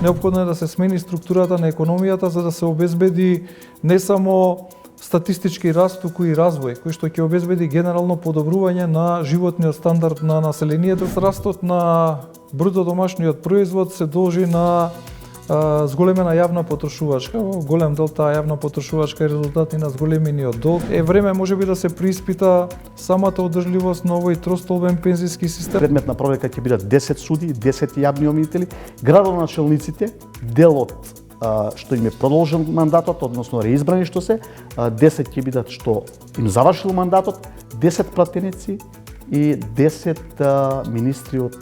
Неопходно е да се смени структурата на економијата за да се обезбеди не само статистички раст, туку и развој, кој што ќе обезбеди генерално подобрување на животниот стандард на населението. Растот на бруто домашниот производ се должи на зголемена јавна потрошувачка. Голем дел таа јавна потрошувачка е резултат и на зголемениот долг. Е време можеби да се преиспита самата одржливост на овој тростолбен пензиски систем. Предмет на проверка ќе бидат 10 суди, 10 јавни обвинители, градоначелниците, делот што им е продолжил мандатот, односно реизбрани што се, 10 ќе бидат што им завршил мандатот, 10 пратеници и 10 министри од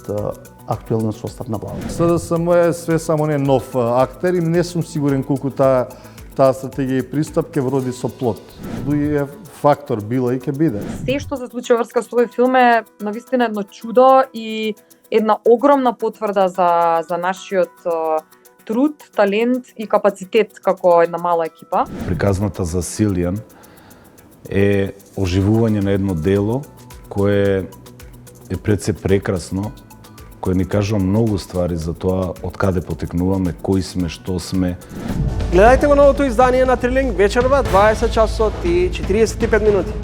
актуелниот состав на владата. СДСМ е све само не нов актер и не сум сигурен колку таа стратегија и пристап ќе вроди со плод. Дуј е фактор била и ќе биде. Се што се случи врска со овој филм е навистина едно чудо и една огромна потврда за нашиот труд, талент и капацитет како една мала екипа. Приказната за Силјан е оживување на едно дело кое е пред се прекрасно, кој ни кажува многу ствари за тоа од каде потекнуваме, кои сме, што сме. Гледајте го новото издание на Трилинг вечерва 20 часот и 45 минути.